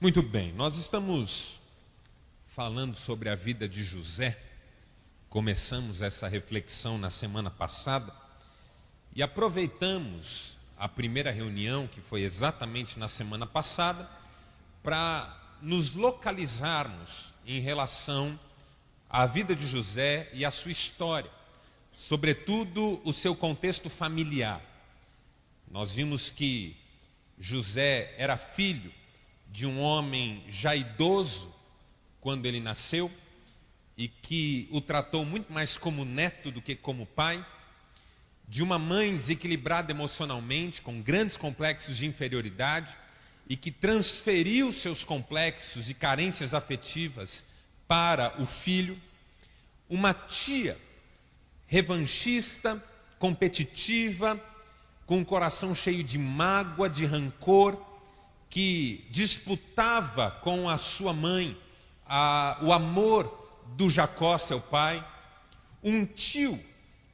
Muito bem, nós estamos falando sobre a vida de José. Começamos essa reflexão na semana passada e aproveitamos a primeira reunião, que foi exatamente na semana passada, para nos localizarmos em relação à vida de José e à sua história, sobretudo o seu contexto familiar. Nós vimos que José era filho de um homem já idoso quando ele nasceu e que o tratou muito mais como neto do que como pai, de uma mãe desequilibrada emocionalmente, com grandes complexos de inferioridade e que transferiu seus complexos e carências afetivas para o filho, uma tia revanchista, competitiva, com um coração cheio de mágoa, de rancor, que disputava com a sua mãe o amor do Jacó, seu pai, um tio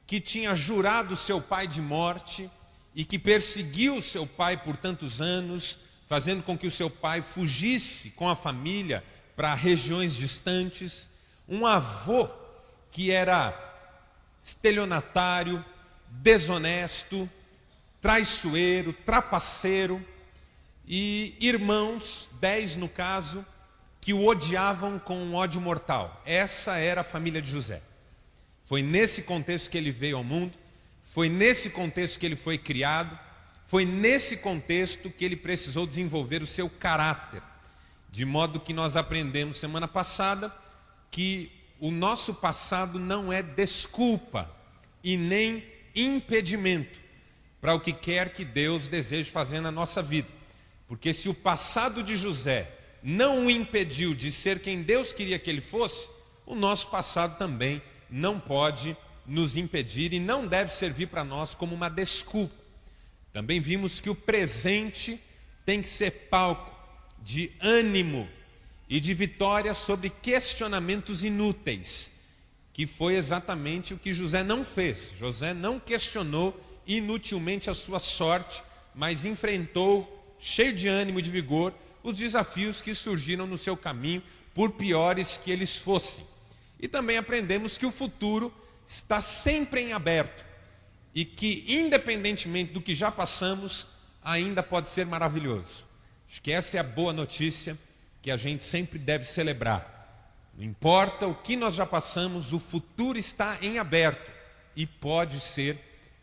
que tinha jurado seu pai de morte e que perseguiu seu pai por tantos anos, fazendo com que o seu pai fugisse com a família para regiões distantes, um avô que era estelionatário, desonesto, traiçoeiro, trapaceiro, e irmãos, 10 no caso, que o odiavam com um ódio mortal. Essa era a família de José. Foi nesse contexto que ele veio ao mundo, foi nesse contexto que ele foi criado, foi nesse contexto que ele precisou desenvolver o seu caráter. De modo que nós aprendemos semana passada que o nosso passado não é desculpa e nem impedimento para o que quer que Deus deseje fazer na nossa vida. Porque se o passado de José não o impediu de ser quem Deus queria que ele fosse, o nosso passado também não pode nos impedir e não deve servir para nós como uma desculpa. Também vimos que o presente tem que ser palco de ânimo e de vitória sobre questionamentos inúteis, que foi exatamente o que José não fez. José não questionou inutilmente a sua sorte, mas enfrentou, cheio de ânimo e de vigor, os desafios que surgiram no seu caminho, por piores que eles fossem. E também aprendemos que o futuro está sempre em aberto e que, independentemente do que já passamos, ainda pode ser maravilhoso. Acho que essa é a boa notícia que a gente sempre deve celebrar. Não importa o que nós já passamos, o futuro está em aberto e pode ser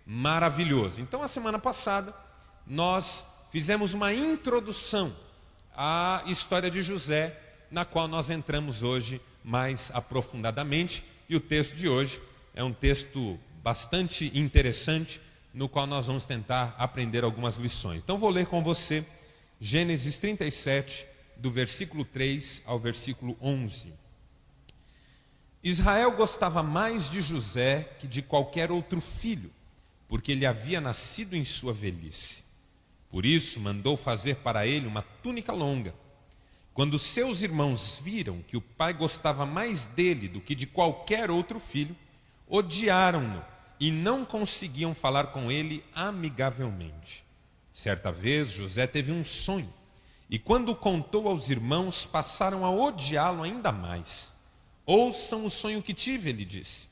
maravilhoso. Então, a semana passada, nós fizemos uma introdução à história de José, na qual nós entramos hoje mais aprofundadamente, e o texto de hoje é um texto bastante interessante, no qual nós vamos tentar aprender algumas lições. Então vou ler com você Gênesis 37, do versículo 3 ao versículo 11. Israel gostava mais de José que de qualquer outro filho, porque ele havia nascido em sua velhice. Por isso mandou fazer para ele uma túnica longa. Quando seus irmãos viram que o pai gostava mais dele do que de qualquer outro filho, odiaram-no e não conseguiam falar com ele amigavelmente. Certa vez José teve um sonho, e quando o contou aos irmãos, passaram a odiá-lo ainda mais. Ouçam o sonho que tive, ele disse.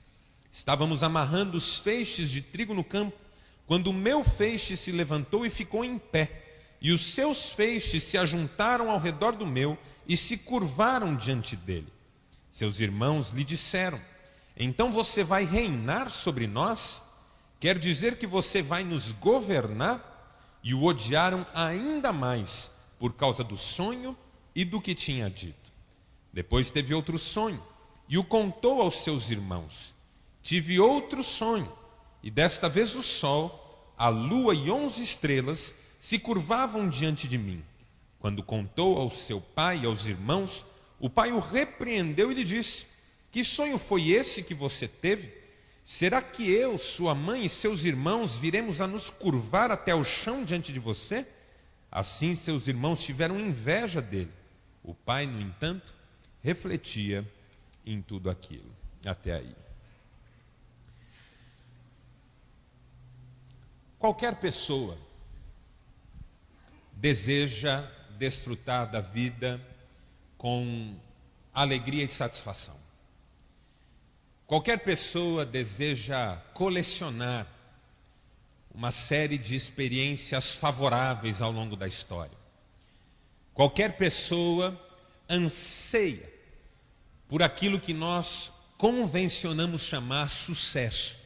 Estávamos amarrando os feixes de trigo no campo, quando o meu feixe se levantou e ficou em pé, e os seus feixes se ajuntaram ao redor do meu e se curvaram diante dele. Seus irmãos lhe disseram: então você vai reinar sobre nós? Quer dizer que você vai nos governar? E o odiaram ainda mais por causa do sonho e do que tinha dito. Depois teve outro sonho e o contou aos seus irmãos. Tive outro sonho, e desta vez o sol, a lua e 11 estrelas se curvavam diante de mim. Quando contou ao seu pai e aos irmãos, o pai o repreendeu e lhe disse: que sonho foi esse que você teve? Será que eu, sua mãe e seus irmãos viremos a nos curvar até o chão diante de você? Assim seus irmãos tiveram inveja dele. O pai, no entanto, refletia em tudo aquilo. Até aí. Qualquer pessoa deseja desfrutar da vida com alegria e satisfação. Qualquer pessoa deseja colecionar uma série de experiências favoráveis ao longo da história. Qualquer pessoa anseia por aquilo que nós convencionamos chamar sucesso.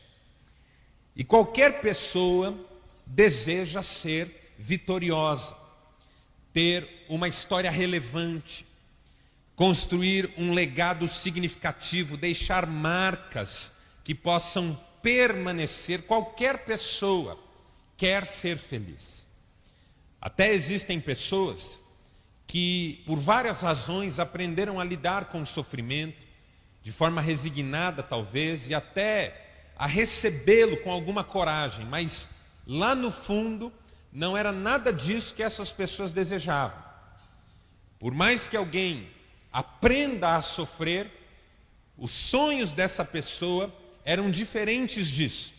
E qualquer pessoa deseja ser vitoriosa, ter uma história relevante, construir um legado significativo, deixar marcas que possam permanecer. Qualquer pessoa quer ser feliz. Até existem pessoas que, por várias razões, aprenderam a lidar com o sofrimento, de forma resignada talvez, e até a recebê-lo com alguma coragem, mas lá no fundo não era nada disso que essas pessoas desejavam. Por mais que alguém aprenda a sofrer, os sonhos dessa pessoa eram diferentes disso.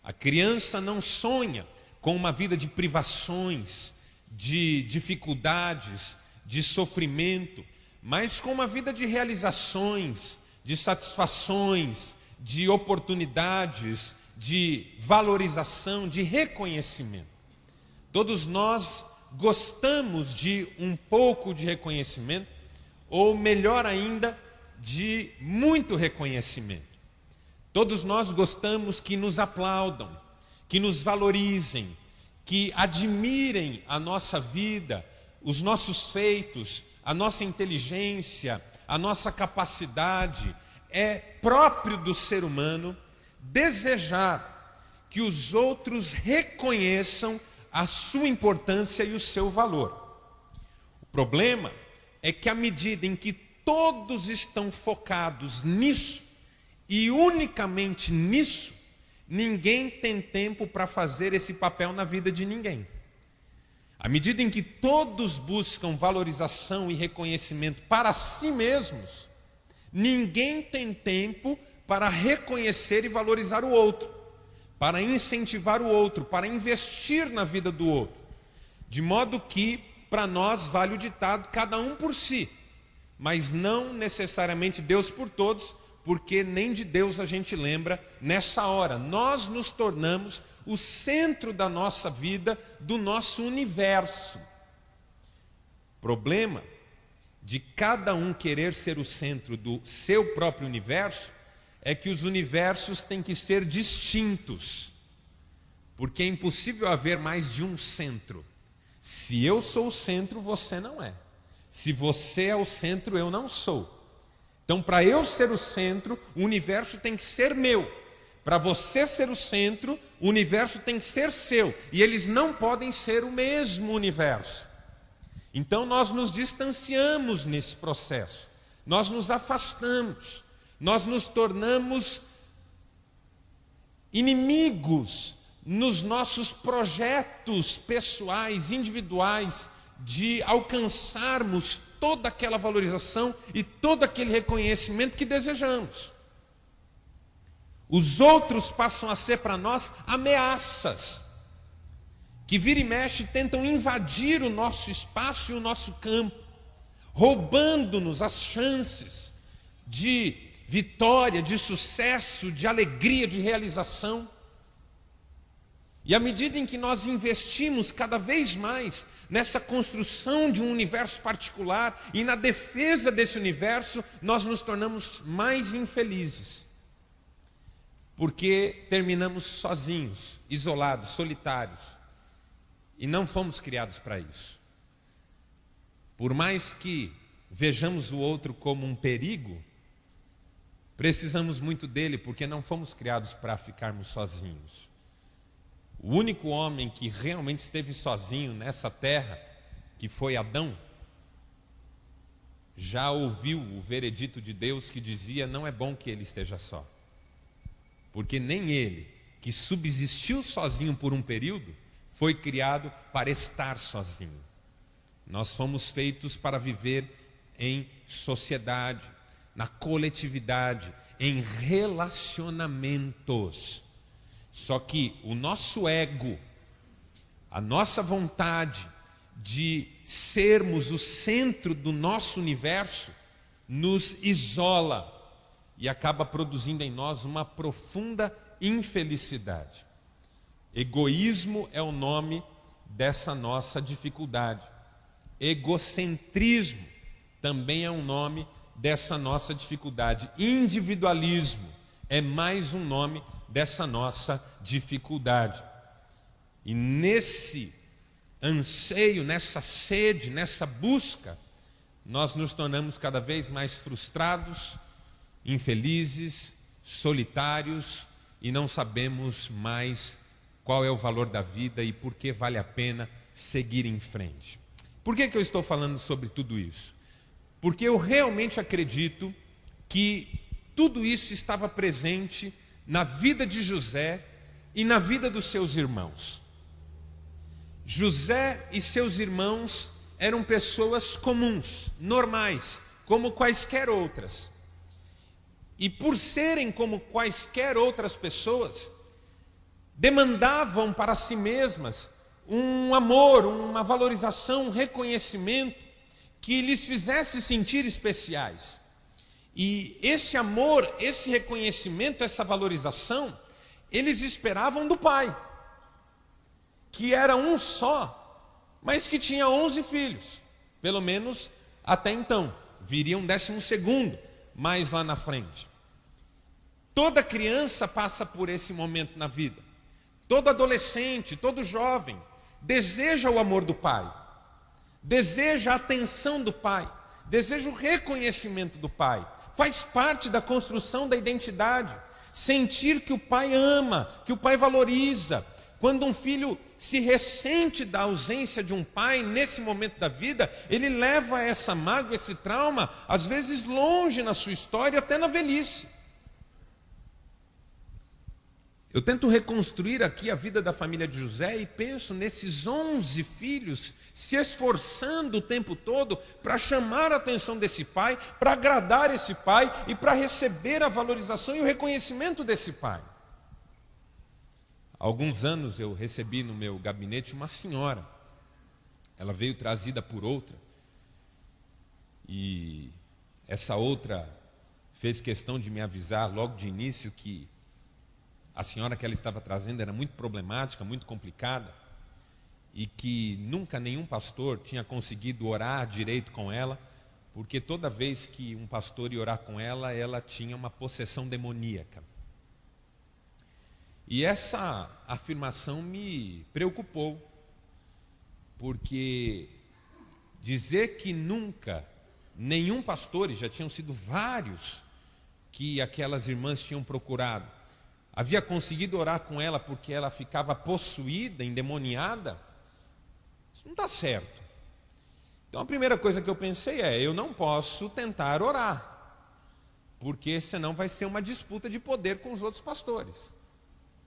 A criança não sonha com uma vida de privações, de dificuldades, de sofrimento, mas com uma vida de realizações, de satisfações, de oportunidades, de valorização, de reconhecimento. Todos nós gostamos de um pouco de reconhecimento, ou melhor ainda, de muito reconhecimento. Todos nós gostamos que nos aplaudam, que nos valorizem, que admirem a nossa vida, os nossos feitos, a nossa inteligência, a nossa capacidade. É próprio do ser humano desejar que os outros reconheçam a sua importância e o seu valor. O problema é que à medida em que todos estão focados nisso, e unicamente nisso, ninguém tem tempo para fazer esse papel na vida de ninguém. À medida em que todos buscam valorização e reconhecimento para si mesmos, ninguém tem tempo para reconhecer e valorizar o outro, para incentivar o outro, para investir na vida do outro. De modo que, para nós, vale o ditado, cada um por si, mas não necessariamente Deus por todos, porque nem de Deus a gente lembra nessa hora. Nós nos tornamos o centro da nossa vida, do nosso universo. Problema de cada um querer ser o centro do seu próprio universo é que os universos têm que ser distintos, porque é impossível haver mais de um centro. Se eu sou o centro, você não é. Se você é o centro, eu não sou. Então, para eu ser o centro, o universo tem que ser meu. Para você ser o centro, o universo tem que ser seu. E eles não podem ser o mesmo universo. Então, nós nos distanciamos nesse processo. Nós nos afastamos. Nós nos tornamos inimigos nos nossos projetos pessoais, individuais, de alcançarmos toda aquela valorização e todo aquele reconhecimento que desejamos. Os outros passam a ser para nós ameaças, que vira e mexe tentam invadir o nosso espaço e o nosso campo, roubando-nos as chances de vitória, de sucesso, de alegria, de realização. E à medida em que nós investimos cada vez mais nessa construção de um universo particular e na defesa desse universo, nós nos tornamos mais infelizes. Porque terminamos sozinhos, isolados, solitários. E não fomos criados para isso. Por mais que vejamos o outro como um perigo, precisamos muito dele, porque não fomos criados para ficarmos sozinhos. O único homem que realmente esteve sozinho nessa terra, que foi Adão, já ouviu o veredito de Deus que dizia: não é bom que ele esteja só. Porque nem ele, que subsistiu sozinho por um período, foi criado para estar sozinho. Nós fomos feitos para viver em sociedade, na coletividade, em relacionamentos. Só que o nosso ego, a nossa vontade de sermos o centro do nosso universo nos isola e acaba produzindo em nós uma profunda infelicidade. Egoísmo é o nome dessa nossa dificuldade. Egocentrismo também é um nome dessa nossa dificuldade. Individualismo é mais um nome dessa nossa dificuldade. E nesse anseio, nessa sede, nessa busca, nós nos tornamos cada vez mais frustrados, infelizes, solitários e não sabemos mais qual é o valor da vida e por que vale a pena seguir em frente. Por que eu estou falando sobre tudo isso? Porque eu realmente acredito que tudo isso estava presente na vida de José e na vida dos seus irmãos. José e seus irmãos eram pessoas comuns, normais, como quaisquer outras. E por serem como quaisquer outras pessoas, demandavam para si mesmas um amor, uma valorização, um reconhecimento que lhes fizesse sentir especiais. E esse amor, esse reconhecimento, essa valorização, eles esperavam do pai, que era um só, mas que tinha 11 filhos, pelo menos até então. Viria um 12º mais lá na frente. Toda criança passa por esse momento na vida. Todo adolescente, todo jovem deseja o amor do pai, deseja a atenção do pai, deseja o reconhecimento do pai. Faz parte da construção da identidade, sentir que o pai ama, que o pai valoriza. Quando um filho se ressente da ausência de um pai nesse momento da vida, ele leva essa mágoa, esse trauma, às vezes longe na sua história, até na velhice. Eu tento reconstruir aqui a vida da família de José e penso nesses 11 filhos se esforçando o tempo todo para chamar a atenção desse pai, para agradar esse pai e para receber a valorização e o reconhecimento desse pai. Há alguns anos eu recebi no meu gabinete uma senhora. Ela veio trazida por outra. E essa outra fez questão de me avisar logo de início que a senhora que ela estava trazendo era muito problemática, muito complicada, e que nunca nenhum pastor tinha conseguido orar direito com ela, porque toda vez que um pastor ia orar com ela, ela tinha uma possessão demoníaca. E essa afirmação me preocupou, porque dizer que nunca nenhum pastor, e já tinham sido vários que aquelas irmãs tinham procurado, havia conseguido orar com ela porque ela ficava possuída, endemoniada, isso não está certo. Então a primeira coisa que eu pensei é, eu não posso tentar orar, porque senão vai ser uma disputa de poder com os outros pastores.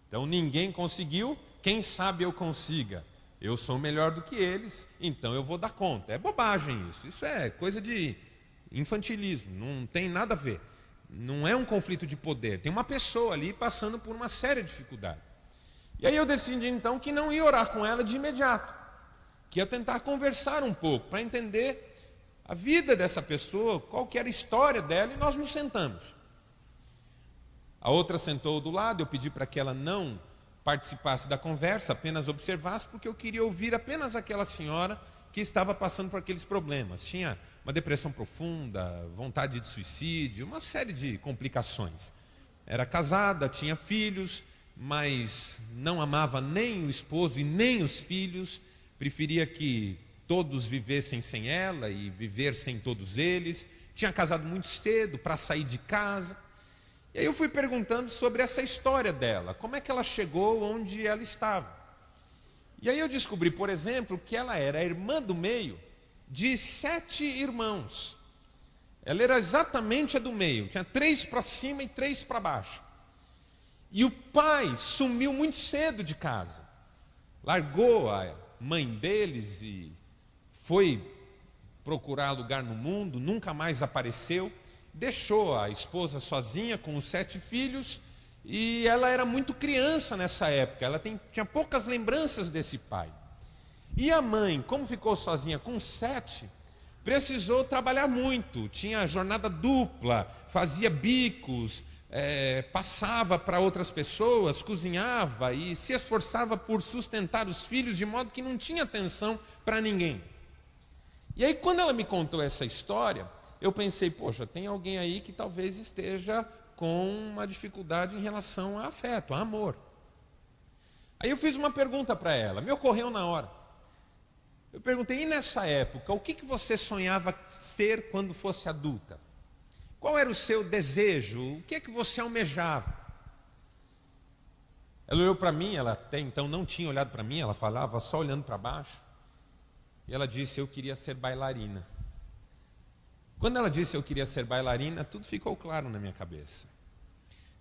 Então ninguém conseguiu, quem sabe eu consiga. Eu sou melhor do que eles, então eu vou dar conta. É bobagem isso, isso é coisa de infantilismo, não tem nada a ver. Não é um conflito de poder, tem uma pessoa ali passando por uma séria dificuldade. E aí eu decidi então que não ia orar com ela de imediato, que ia tentar conversar um pouco, para entender a vida dessa pessoa, qual que era a história dela, e nós nos sentamos. A outra sentou do lado, eu pedi para que ela não participasse da conversa, apenas observasse, porque eu queria ouvir apenas aquela senhora que estava passando por aqueles problemas. Tinha uma depressão profunda, vontade de suicídio, uma série de complicações. Era casada, tinha filhos, mas não amava nem o esposo e nem os filhos, preferia que todos vivessem sem ela e viver sem todos eles. Tinha casado muito cedo para sair de casa. E aí eu fui perguntando sobre essa história dela, como é que ela chegou onde ela estava. E aí eu descobri, por exemplo, que ela era a irmã do meio de 7 irmãos. Ela era exatamente a do meio, tinha 3 para cima e 3 para baixo. E o pai sumiu muito cedo de casa, largou a mãe deles e foi procurar lugar no mundo, nunca mais apareceu, deixou a esposa sozinha com os 7 filhos, e ela era muito criança nessa época, ela tinha poucas lembranças desse pai. E a mãe, como ficou sozinha com 7, precisou trabalhar muito, tinha jornada dupla, fazia bicos, passava para outras pessoas, cozinhava e se esforçava por sustentar os filhos, de modo que não tinha atenção para ninguém. E aí, quando ela me contou essa história, eu pensei, poxa, tem alguém aí que talvez esteja com uma dificuldade em relação a afeto, a amor. Aí eu fiz uma pergunta para ela, me ocorreu na hora. Eu perguntei, e nessa época, o que você sonhava ser quando fosse adulta? Qual era o seu desejo? O que é que você almejava? Ela olhou para mim, ela até então não tinha olhado para mim, ela falava só olhando para baixo. E ela disse, eu queria ser bailarina. Quando ela disse eu queria ser bailarina, tudo ficou claro na minha cabeça.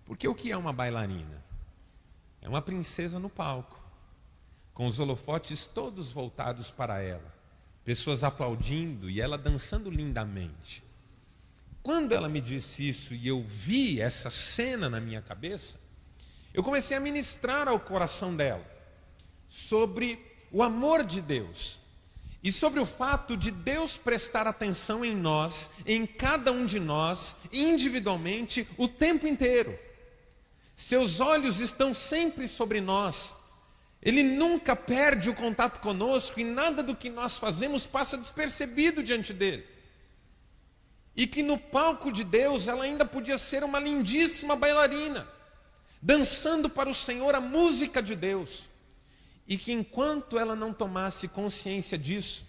Porque o que é uma bailarina? É uma princesa no palco, com os holofotes todos voltados para ela, pessoas aplaudindo e ela dançando lindamente. Quando ela me disse isso e eu vi essa cena na minha cabeça, eu comecei a ministrar ao coração dela sobre o amor de Deus e sobre o fato de Deus prestar atenção em nós, em cada um de nós, individualmente, o tempo inteiro. Seus olhos estão sempre sobre nós. Ele nunca perde o contato conosco e nada do que nós fazemos passa despercebido diante dele. E que no palco de Deus ela ainda podia ser uma lindíssima bailarina, dançando para o Senhor a música de Deus. E que enquanto ela não tomasse consciência disso,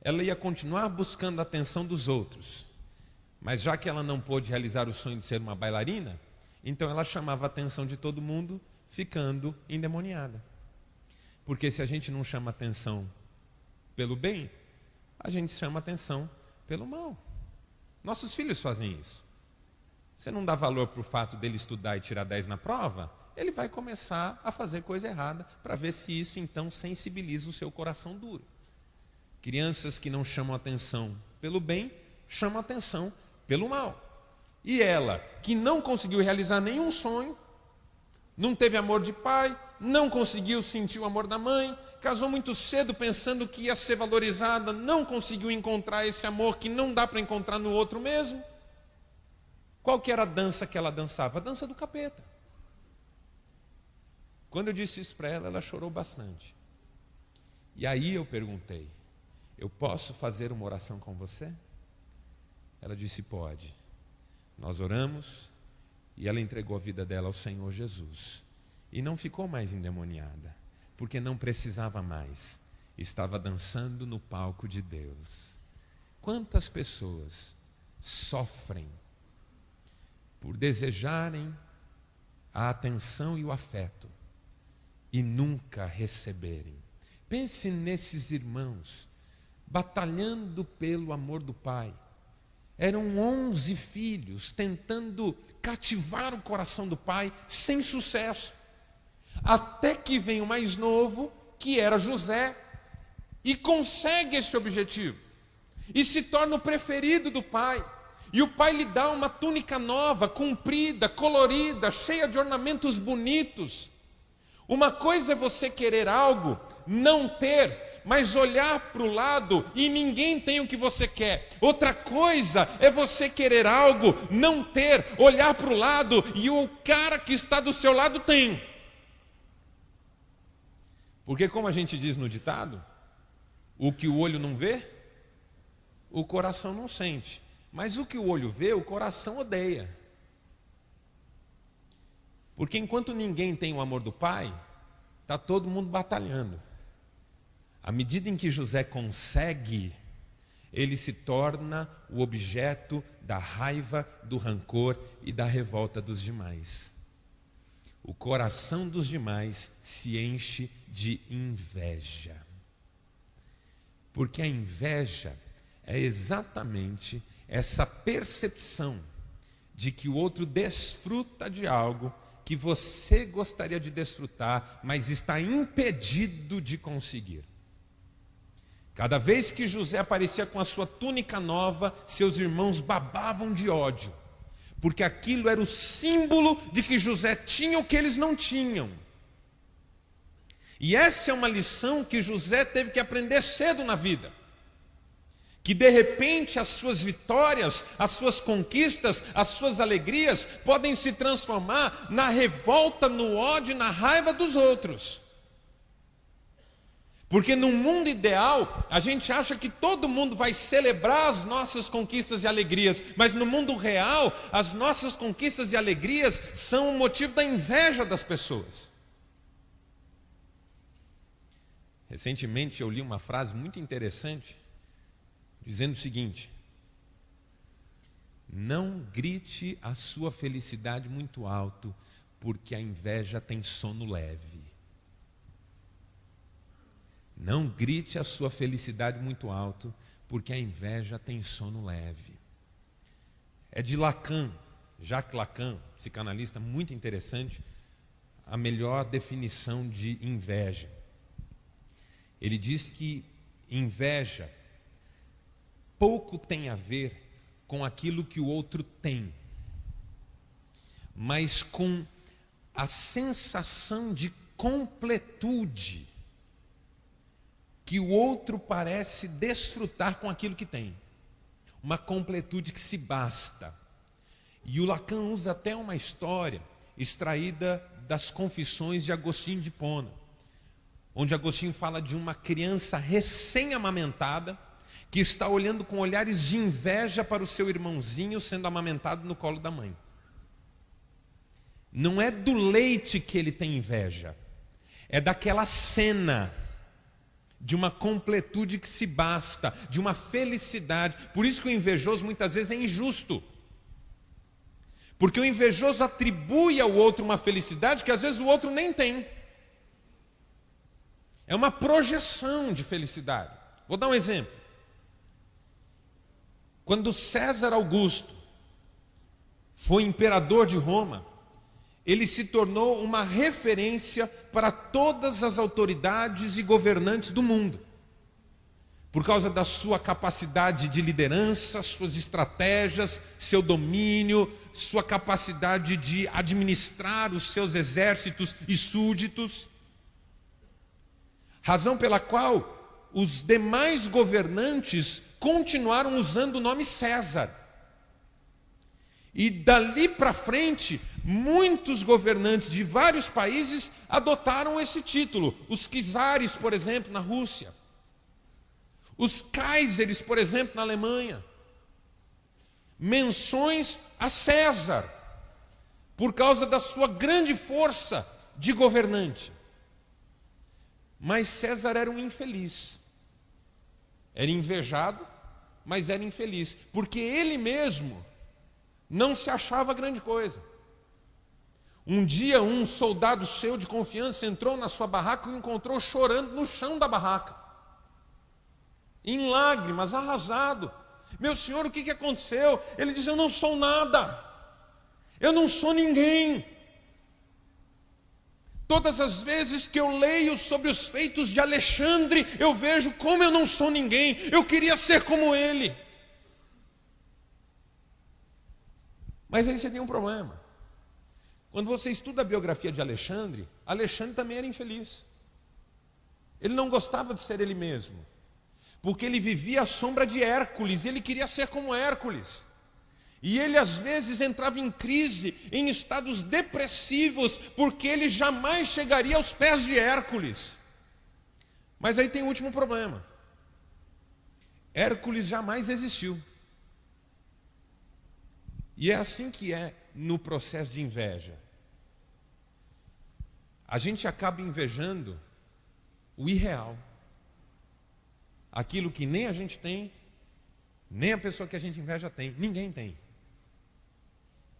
ela ia continuar buscando a atenção dos outros. Mas já que ela não pôde realizar o sonho de ser uma bailarina, então ela chamava a atenção de todo mundo, ficando endemoniada. Porque se a gente não chama atenção pelo bem, a gente chama atenção pelo mal. Nossos filhos fazem isso. Você não dá valor para o fato dele estudar e tirar 10 na prova, ele vai começar a fazer coisa errada para ver se isso então sensibiliza o seu coração duro. Crianças que não chamam atenção pelo bem, chamam atenção pelo mal. E ela, que não conseguiu realizar nenhum sonho, não teve amor de pai, não conseguiu sentir o amor da mãe, casou muito cedo pensando que ia ser valorizada, não conseguiu encontrar esse amor que não dá para encontrar no outro mesmo. Qual que era a dança que ela dançava? A dança do capeta. Quando eu disse isso para ela, ela chorou bastante. E aí eu perguntei, eu posso fazer uma oração com você? Ela disse, pode. Nós oramos e ela entregou a vida dela ao Senhor Jesus. E não ficou mais endemoniada, porque não precisava mais. Estava dançando no palco de Deus. Quantas pessoas sofrem por desejarem a atenção e o afeto e nunca receberem? Pense nesses irmãos batalhando pelo amor do Pai. Eram 11 filhos tentando cativar o coração do pai sem sucesso. Até que vem o mais novo, que era José, e consegue esse objetivo. E se torna o preferido do pai. E o pai lhe dá uma túnica nova, comprida, colorida, cheia de ornamentos bonitos. Uma coisa é você querer algo, não ter, mas olhar para o lado e ninguém tem o que você quer. Outra coisa é você querer algo, não ter, olhar para o lado e o cara que está do seu lado tem. Porque como a gente diz no ditado, o que o olho não vê, o coração não sente. Mas o que o olho vê, o coração odeia. Porque enquanto ninguém tem o amor do pai, está todo mundo batalhando. À medida em que José consegue, ele se torna o objeto da raiva, do rancor e da revolta dos demais. O coração dos demais se enche de inveja. Porque a inveja é exatamente essa percepção de que o outro desfruta de algo que você gostaria de desfrutar, mas está impedido de conseguir. Cada vez que José aparecia com a sua túnica nova, seus irmãos babavam de ódio, porque aquilo era o símbolo de que José tinha o que eles não tinham. E essa é uma lição que José teve que aprender cedo na vida. Que de repente as suas vitórias, as suas conquistas, as suas alegrias podem se transformar na revolta, no ódio, na raiva dos outros. Porque no mundo ideal, a gente acha que todo mundo vai celebrar as nossas conquistas e alegrias, mas no mundo real, as nossas conquistas e alegrias são o motivo da inveja das pessoas. Recentemente eu li uma frase muito interessante, dizendo o seguinte: não grite a sua felicidade muito alto, porque a inveja tem sono leve. Não grite a sua felicidade muito alto, porque a inveja tem sono leve. É de Lacan, Jacques Lacan, psicanalista muito interessante, a melhor definição de inveja. Ele diz que inveja pouco tem a ver com aquilo que o outro tem, mas com a sensação de completude que o outro parece desfrutar com aquilo que tem. Uma completude que se basta. E o Lacan usa até uma história extraída das Confissões de Agostinho de Hipona, onde Agostinho fala de uma criança recém-amamentada que está olhando com olhares de inveja para o seu irmãozinho sendo amamentado no colo da mãe. Não é do leite que ele tem inveja, é daquela cena de uma completude que se basta, de uma felicidade. Por isso que o invejoso muitas vezes é injusto. Porque o invejoso atribui ao outro uma felicidade que às vezes o outro nem tem. É uma projeção de felicidade. Vou dar um exemplo. Quando César Augusto foi imperador de Roma, ele se tornou uma referência para todas as autoridades e governantes do mundo, por causa da sua capacidade de liderança, suas estratégias, seu domínio, sua capacidade de administrar os seus exércitos e súditos. Razão pela qual os demais governantes continuaram usando o nome César. E dali para frente, muitos governantes de vários países adotaram esse título. Os czares, por exemplo, na Rússia. Os kaiseres, por exemplo, na Alemanha. Menções a César, por causa da sua grande força de governante. Mas César era um infeliz. Era invejado, mas era infeliz, porque ele mesmo não se achava grande coisa. Um dia um soldado seu de confiança entrou na sua barraca e o encontrou chorando no chão da barraca, em lágrimas, arrasado. Meu senhor, o que aconteceu? Ele diz: eu não sou nada, eu não sou ninguém. Todas as vezes que eu leio sobre os feitos de Alexandre, eu vejo como eu não sou ninguém, eu queria ser como ele. Mas aí você tem um problema. Quando você estuda a biografia de Alexandre, Alexandre também era infeliz. Ele não gostava de ser ele mesmo, porque ele vivia à sombra de Hércules, e ele queria ser como Hércules. E ele às vezes entrava em crise, em estados depressivos, porque ele jamais chegaria aos pés de Hércules. Mas aí tem o último problema. Hércules jamais existiu. E é assim que é no processo de inveja. A gente acaba invejando o irreal. Aquilo que nem a gente tem, nem a pessoa que a gente inveja tem, ninguém tem.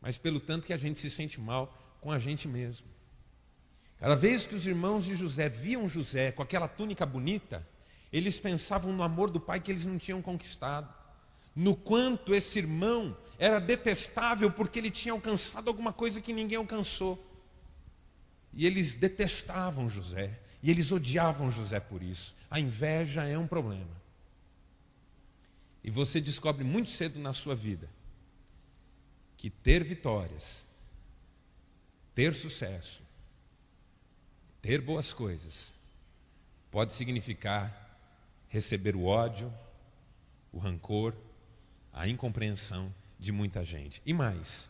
Mas pelo tanto que a gente se sente mal com a gente mesmo. Cada vez que os irmãos de José viam José com aquela túnica bonita, eles pensavam no amor do pai que eles não tinham conquistado, no quanto esse irmão era detestável porque ele tinha alcançado alguma coisa que ninguém alcançou. E eles detestavam José, e eles odiavam José por isso. A inveja é um problema. E você descobre muito cedo na sua vida que ter vitórias, ter sucesso, ter boas coisas, pode significar receber o ódio, o rancor, a incompreensão de muita gente. E mais,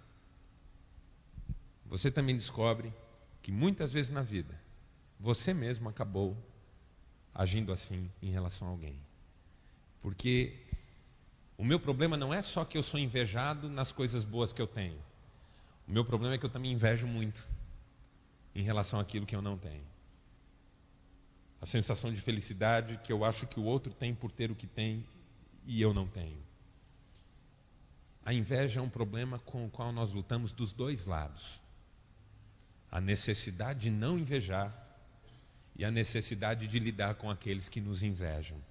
você também descobre que muitas vezes na vida, você mesmo acabou agindo assim em relação a alguém. Porque o meu problema não é só que eu sou invejado nas coisas boas que eu tenho. O meu problema é que eu também invejo muito em relação àquilo que eu não tenho. A sensação de felicidade que eu acho que o outro tem por ter o que tem e eu não tenho. A inveja é um problema com o qual nós lutamos dos dois lados. A necessidade de não invejar e a necessidade de lidar com aqueles que nos invejam.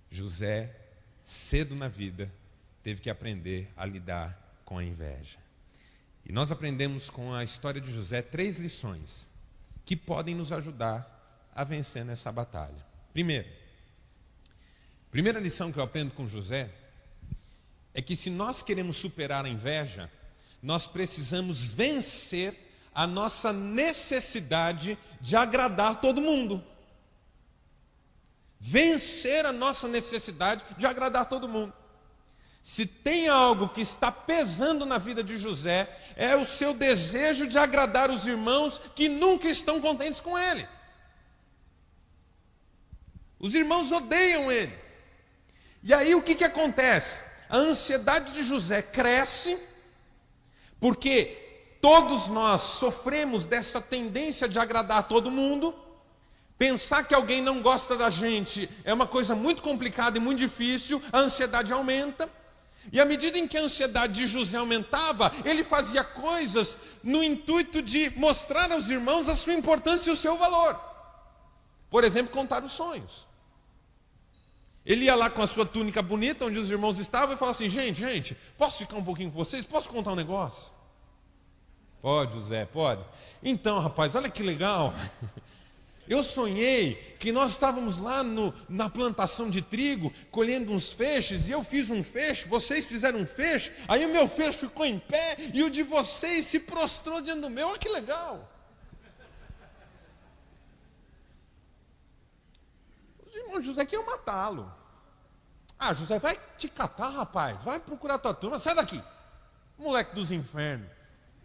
José, cedo na vida, teve que aprender a lidar com a inveja. E nós aprendemos com a história de José 3 lições que podem nos ajudar a vencer nessa batalha. Primeira lição que eu aprendo com José é que se nós queremos superar a inveja, nós precisamos vencer a nossa necessidade de agradar todo mundo. Vencer a nossa necessidade de agradar todo mundo. Se tem algo que está pesando na vida de José, é o seu desejo de agradar os irmãos que nunca estão contentes com ele. Os irmãos odeiam ele. E aí o que acontece? A ansiedade de José cresce, porque todos nós sofremos dessa tendência de agradar a todo mundo. Pensar que alguém não gosta da gente é uma coisa muito complicada e muito difícil, a ansiedade aumenta. E à medida em que a ansiedade de José aumentava, ele fazia coisas no intuito de mostrar aos irmãos a sua importância e o seu valor. Por exemplo, contar os sonhos. Ele ia lá com a sua túnica bonita, onde os irmãos estavam, e falava assim: gente, posso ficar um pouquinho com vocês? Posso contar um negócio? Pode, José, pode. Então, rapaz, olha que legal. Eu sonhei que nós estávamos lá na plantação de trigo, colhendo uns feixes, e eu fiz um feixe, vocês fizeram um feixe, aí o meu feixe ficou em pé, e o de vocês se prostrou diante do meu. Olha que legal. Os irmãos de José queriam matá-lo. Ah, José, vai te catar, rapaz, vai procurar tua turma, sai daqui. Moleque dos infernos.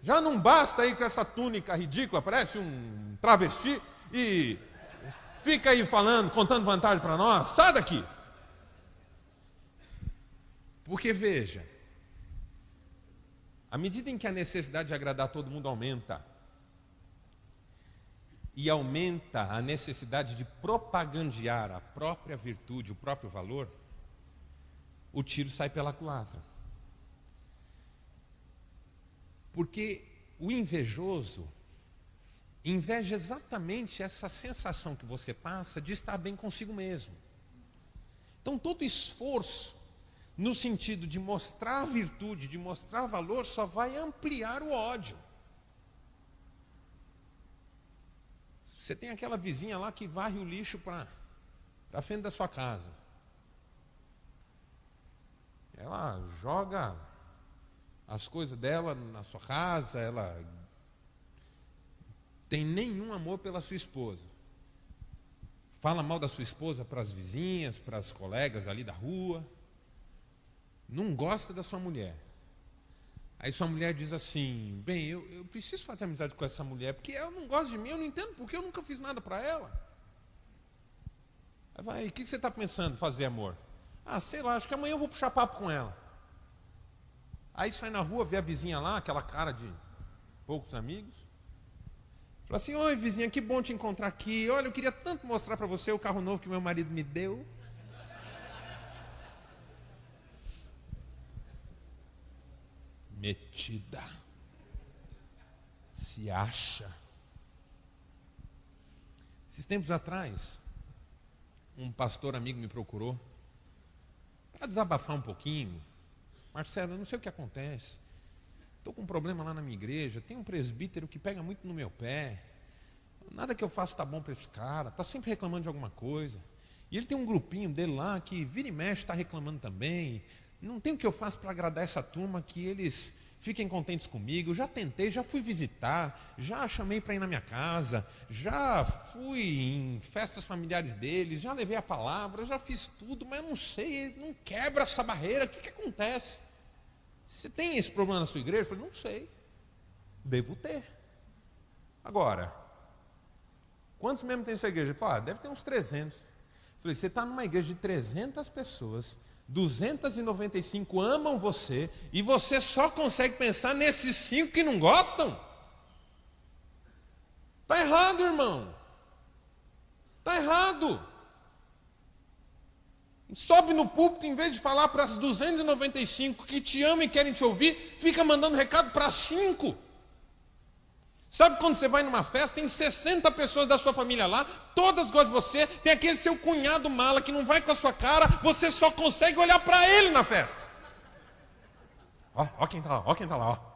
Já não basta aí com essa túnica ridícula, parece um travesti, e fica aí falando, contando vantagem para nós, sai daqui. Porque veja, à medida em que a necessidade de agradar todo mundo aumenta, e aumenta a necessidade de propagandear a própria virtude, o próprio valor, o tiro sai pela culatra. Porque o invejoso inveja exatamente essa sensação que você passa de estar bem consigo mesmo. Então todo esforço no sentido de mostrar virtude, de mostrar valor, só vai ampliar o ódio. Você tem aquela vizinha lá que varre o lixo para a frente da sua casa. Ela joga as coisas dela na sua casa, ela tem nenhum amor pela sua esposa. Fala mal da sua esposa para as vizinhas, para as colegas ali da rua. Não gosta da sua mulher. Aí sua mulher diz assim: bem, eu preciso fazer amizade com essa mulher, porque ela não gosta de mim, eu não entendo porque eu nunca fiz nada para ela. Aí vai, o que você está pensando fazer, amor? Ah, sei lá, acho que amanhã eu vou puxar papo com ela. Aí sai na rua, vê a vizinha lá, aquela cara de poucos amigos. Fala assim: oi vizinha, que bom te encontrar aqui. Olha, eu queria tanto mostrar para você o carro novo que meu marido me deu. Metida. Se acha. Esses tempos atrás, um pastor amigo me procurou para desabafar um pouquinho. Marcelo, eu não sei o que acontece. Estou com um problema lá na minha igreja, tem um presbítero que pega muito no meu pé. Nada que eu faço está bom para esse cara, está sempre reclamando de alguma coisa. E ele tem um grupinho dele lá que vira e mexe está reclamando também. Não tem o que eu faço para agradar essa turma que eles fiquem contentes comigo. Eu já tentei, já fui visitar, já chamei para ir na minha casa, já fui em festas familiares deles, já levei a palavra, já fiz tudo, mas eu não sei, não quebra essa barreira. O que acontece? Você tem esse problema na sua igreja? Eu falei, não sei, devo ter. Agora, quantos membros tem essa igreja? Ele falou, deve ter uns 300. Eu falei, você está numa igreja de 300 pessoas, 295 amam você, e você só consegue pensar nesses 5 que não gostam? Está errado, irmão. Está errado. Sobe no púlpito, em vez de falar para as 295 que te amam e querem te ouvir, fica mandando recado para 5. Sabe quando você vai numa festa, tem 60 pessoas da sua família lá, todas gostam de você, tem aquele seu cunhado mala que não vai com a sua cara, você só consegue olhar para ele na festa. Ó quem está lá, ó quem está lá, ó.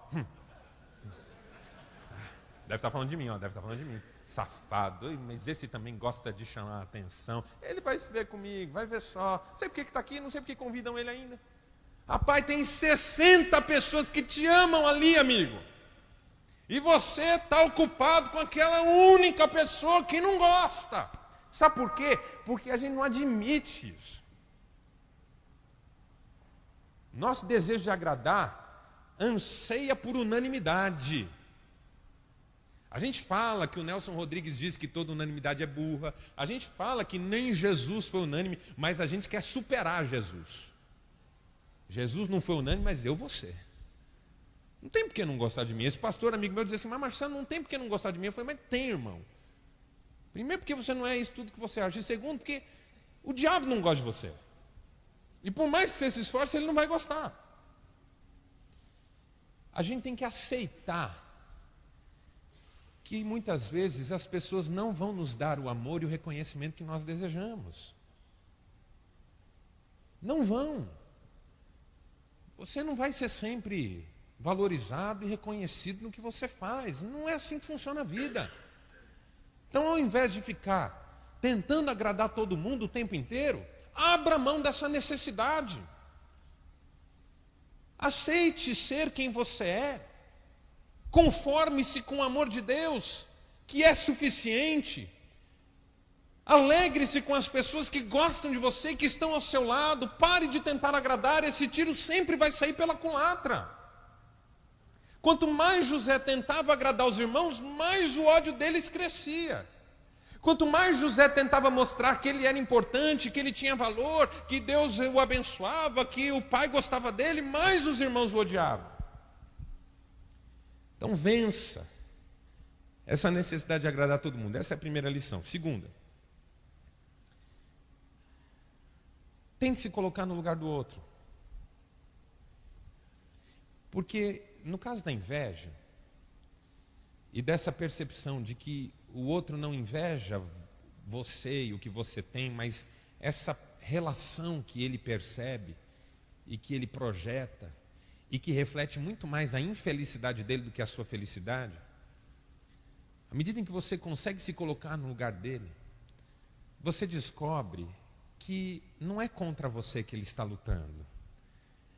Deve estar falando de mim, ó, deve estar falando de mim. Safado, mas esse também gosta de chamar a atenção. Ele vai se ver comigo, vai ver só. Não sei por que está aqui, não sei por que convidam ele ainda. Rapaz, tem 60 pessoas que te amam ali, amigo. E você está ocupado com aquela única pessoa que não gosta. Sabe por quê? Porque a gente não admite isso. Nosso desejo de agradar anseia por unanimidade. A gente fala que o Nelson Rodrigues diz que toda unanimidade é burra. A gente fala que nem Jesus foi unânime, mas a gente quer superar Jesus. Jesus não foi unânime, mas eu vou ser. Não tem por que não gostar de mim. Esse pastor amigo meu dizia assim, mas Marcelo, não tem por que não gostar de mim. Eu falei, mas tem, irmão. Primeiro porque você não é isso tudo que você acha. E segundo porque o diabo não gosta de você. E por mais que você se esforce, ele não vai gostar. A gente tem que aceitar que muitas vezes as pessoas não vão nos dar o amor e o reconhecimento que nós desejamos. Não vão. Você não vai ser sempre valorizado e reconhecido no que você faz. Não é assim que funciona a vida. Então, ao invés de ficar tentando agradar todo mundo o tempo inteiro, abra mão dessa necessidade. Aceite ser quem você é. Conforme-se com o amor de Deus, que é suficiente. Alegre-se com as pessoas que gostam de você e que estão ao seu lado. Pare de tentar agradar, esse tiro sempre vai sair pela culatra. Quanto mais José tentava agradar os irmãos, mais o ódio deles crescia. Quanto mais José tentava mostrar que ele era importante, que ele tinha valor, que Deus o abençoava, que o pai gostava dele, mais os irmãos o odiavam. Então vença essa necessidade de agradar todo mundo. Essa é a primeira lição. Segunda, tente se colocar no lugar do outro. Porque no caso da inveja e dessa percepção de que o outro não inveja você e o que você tem, mas essa relação que ele percebe e que ele projeta e que reflete muito mais a infelicidade dele do que a sua felicidade, à medida em que você consegue se colocar no lugar dele, você descobre que não é contra você que ele está lutando.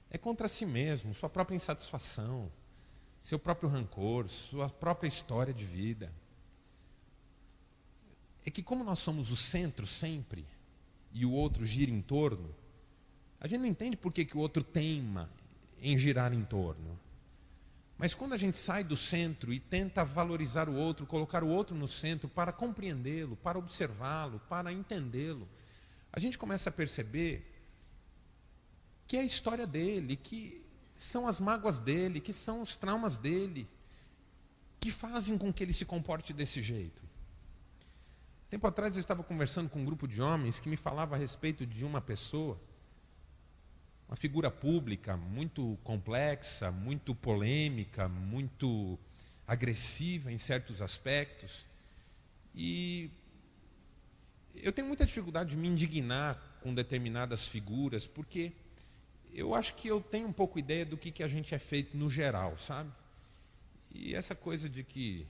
É contra si mesmo, sua própria insatisfação, seu próprio rancor, sua própria história de vida. É que como nós somos o centro sempre, e o outro gira em torno, a gente não entende por que o outro teima em girar em torno. Mas quando a gente sai do centro e tenta valorizar o outro, colocar o outro no centro para compreendê-lo, para observá-lo, para entendê-lo, a gente começa a perceber que é a história dele, que são as mágoas dele, que são os traumas dele, que fazem com que ele se comporte desse jeito. Tempo atrás eu estava conversando com um grupo de homens que me falava a respeito de uma pessoa, uma figura pública muito complexa, muito polêmica, muito agressiva em certos aspectos. E eu tenho muita dificuldade de me indignar com determinadas figuras, porque eu acho que eu tenho um pouco ideia do que a gente é feito no geral, sabe? E essa coisa de que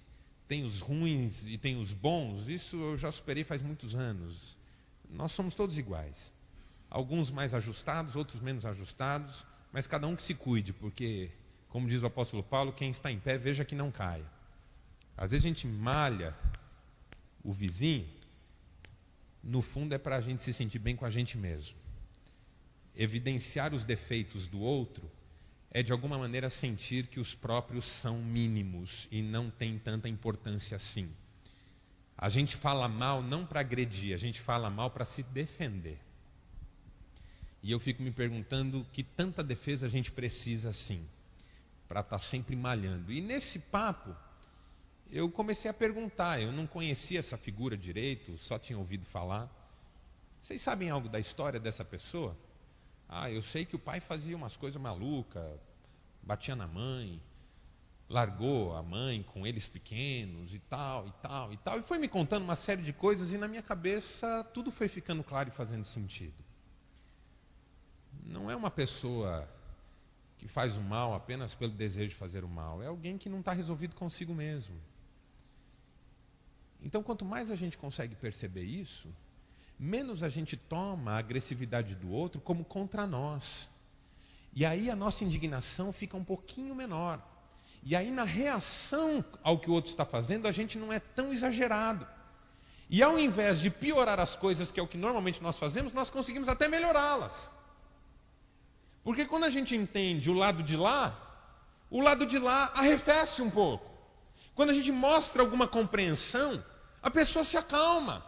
tem os ruins e tem os bons, isso eu já superei faz muitos anos. Nós somos todos iguais. Alguns mais ajustados, outros menos ajustados, mas cada um que se cuide, porque Como diz o apóstolo Paulo, quem está em pé, veja que não caia. Às vezes a gente malha o vizinho, no fundo é para a gente se sentir bem com a gente mesmo. Evidenciar os defeitos do outro é de alguma maneira sentir que os próprios são mínimos e não tem tanta importância assim. A gente fala mal não para agredir, a gente fala mal para se defender. E eu fico me perguntando que tanta defesa a gente precisa assim, para estar sempre malhando. E nesse papo, eu comecei a perguntar, eu não conhecia essa figura direito, só tinha ouvido falar. Vocês sabem algo da história dessa pessoa? Eu sei que o pai fazia umas coisas malucas, batia na mãe, largou a mãe com eles pequenos e tal, e tal, e tal. E foi me contando uma série de coisas e na minha cabeça tudo foi ficando claro e fazendo sentido. Não é uma pessoa que faz o mal apenas pelo desejo de fazer o mal. É alguém que não está resolvido consigo mesmo. Então, quanto mais a gente consegue perceber isso, menos a gente toma a agressividade do outro como contra nós. E aí a nossa indignação fica um pouquinho menor. E aí na reação ao que o outro está fazendo, a gente não é tão exagerado. E ao invés de piorar as coisas, que é o que normalmente nós fazemos, nós conseguimos até melhorá-las. Porque quando a gente entende o lado de lá arrefece um pouco. Quando a gente mostra alguma compreensão, a pessoa se acalma.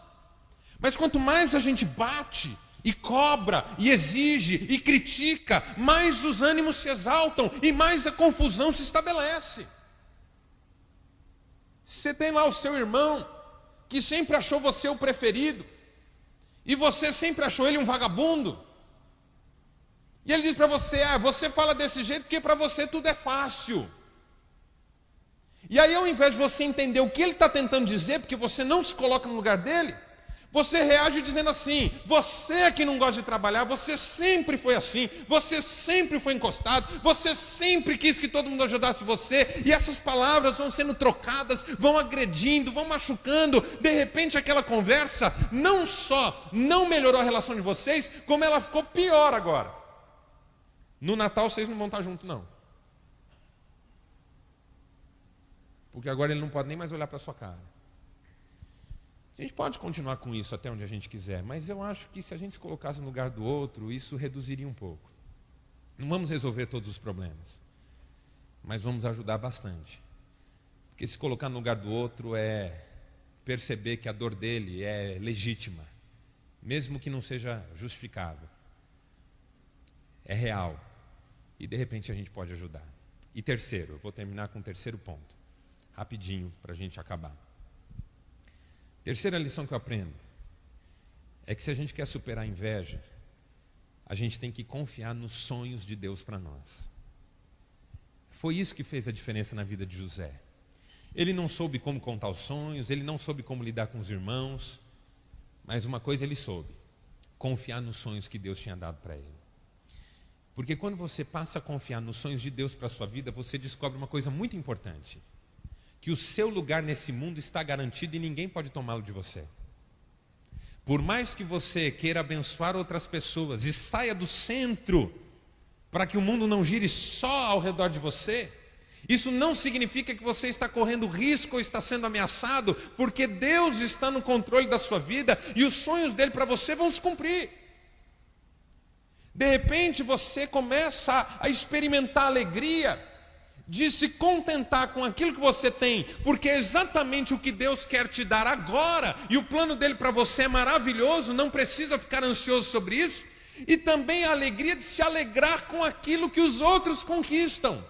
Mas quanto mais a gente bate, e cobra, e exige, e critica, mais os ânimos se exaltam, e mais a confusão se estabelece. Você tem lá o seu irmão, que sempre achou você o preferido, e você sempre achou ele um vagabundo, e ele diz para você, você fala desse jeito porque para você tudo é fácil. E aí ao invés de você entender o que ele está tentando dizer, porque você não se coloca no lugar dele, você reage dizendo assim, você que não gosta de trabalhar, você sempre foi assim, você sempre foi encostado, você sempre quis que todo mundo ajudasse você, e essas palavras vão sendo trocadas, vão agredindo, vão machucando, de repente aquela conversa não só não melhorou a relação de vocês, como ela ficou pior agora. No Natal vocês não vão estar juntos não. Porque agora ele não pode nem mais olhar para a sua cara. A gente pode continuar com isso até onde a gente quiser, mas eu acho que se a gente se colocasse no lugar do outro, isso reduziria um pouco. Não vamos resolver todos os problemas, mas vamos ajudar bastante. Porque se colocar no lugar do outro é perceber que a dor dele é legítima, mesmo que não seja justificável. É real. E de repente a gente pode ajudar. E terceiro, eu vou terminar com o terceiro ponto, rapidinho, para a gente acabar. Terceira lição que eu aprendo é que se a gente quer superar a inveja, a gente tem que confiar nos sonhos de Deus para nós. Foi isso que fez a diferença na vida de José. Ele não soube como contar os sonhos, ele não soube como lidar com os irmãos, mas uma coisa ele soube: confiar nos sonhos que Deus tinha dado para ele. Porque quando você passa a confiar nos sonhos de Deus para a sua vida, você descobre uma coisa muito importante: que o seu lugar nesse mundo está garantido e ninguém pode tomá-lo de você. Por mais que você queira abençoar outras pessoas e saia do centro para que o mundo não gire só ao redor de você, isso não significa que você está correndo risco ou está sendo ameaçado, porque Deus está no controle da sua vida e os sonhos dele para você vão se cumprir. De repente você começa a experimentar a alegria de se contentar com aquilo que você tem, porque é exatamente o que Deus quer te dar agora, e o plano dele para você é maravilhoso, não precisa ficar ansioso sobre isso, e também a alegria de se alegrar com aquilo que os outros conquistam.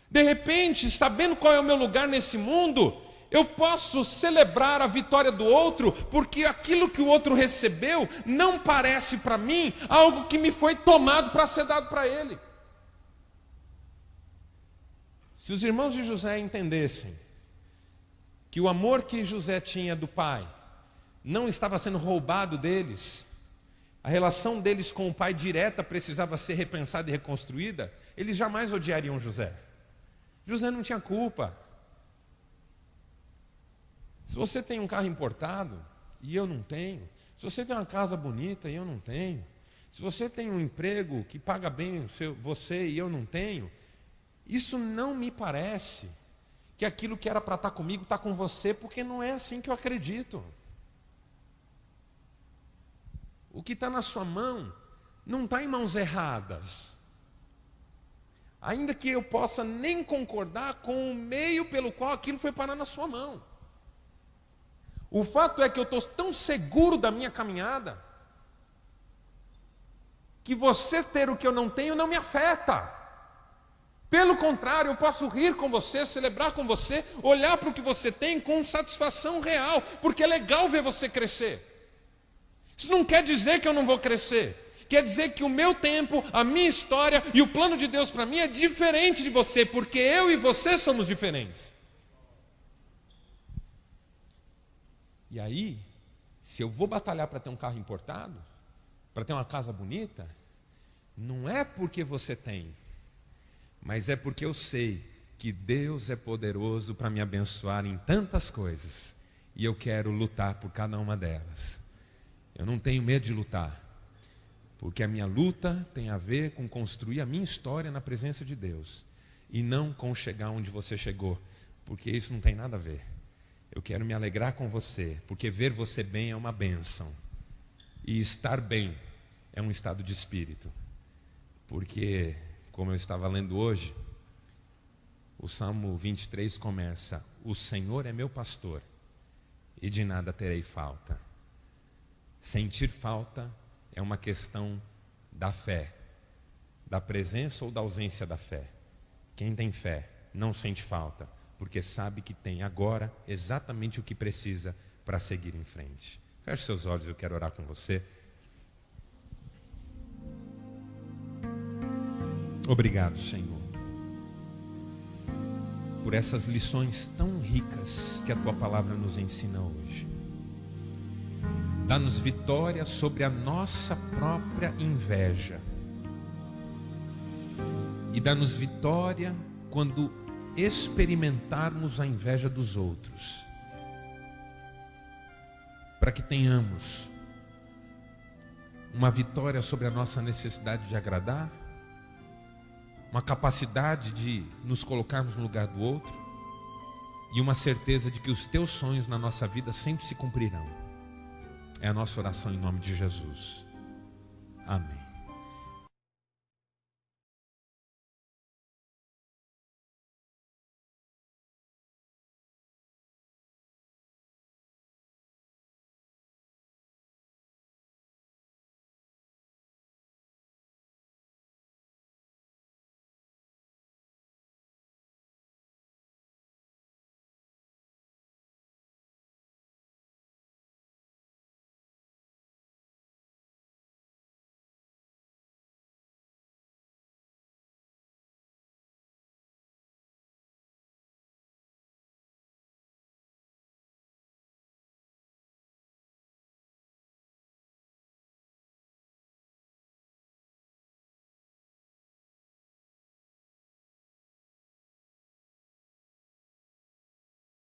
De repente, sabendo qual é o meu lugar nesse mundo, eu posso celebrar a vitória do outro, porque aquilo que o outro recebeu não parece para mim algo que me foi tomado para ser dado para ele. Se os irmãos de José entendessem que o amor que José tinha do pai não estava sendo roubado deles, a relação deles com o pai direta precisava ser repensada e reconstruída, eles jamais odiariam José. José não tinha culpa. Se você tem um carro importado e eu não tenho, se você tem uma casa bonita e eu não tenho, se você tem um emprego que paga bem você e eu não tenho, isso não me parece que aquilo que era para estar comigo está com você, porque não é assim que eu acredito. O que está na sua mão não está em mãos erradas. Ainda que eu possa nem concordar com o meio pelo qual aquilo foi parar na sua mão. O fato é que eu estou tão seguro da minha caminhada, que você ter o que eu não tenho não me afeta. Pelo contrário, eu posso rir com você, celebrar com você, olhar para o que você tem com satisfação real, porque é legal ver você crescer. Isso não quer dizer que eu não vou crescer. Quer dizer que o meu tempo, a minha história e o plano de Deus para mim é diferente de você, porque eu e você somos diferentes. E aí, se eu vou batalhar para ter um carro importado, para ter uma casa bonita, não é porque você tem, mas é porque eu sei que Deus é poderoso para me abençoar em tantas coisas, e eu quero lutar por cada uma delas. Eu não tenho medo de lutar, porque a minha luta tem a ver com construir a minha história na presença de Deus, e não com chegar onde você chegou, porque isso não tem nada a ver. Eu quero me alegrar com você, porque ver você bem é uma bênção, e estar bem é um estado de espírito, porque, como eu estava lendo hoje, o Salmo 23 começa: o Senhor é meu pastor, e de nada terei falta. Sentir falta é uma questão da fé, da presença ou da ausência da fé. Quem tem fé não sente falta, porque sabe que tem agora exatamente o que precisa para seguir em frente. Feche seus olhos, eu quero orar com você. Obrigado, Senhor, por essas lições tão ricas que a Tua palavra nos ensina hoje. Dá-nos vitória sobre a nossa própria inveja. E dá-nos vitória quando experimentarmos a inveja dos outros. Para que tenhamos uma vitória sobre a nossa necessidade de agradar, uma capacidade de nos colocarmos no lugar do outro, e uma certeza de que os Teus sonhos na nossa vida sempre se cumprirão. É a nossa oração em nome de Jesus. Amém.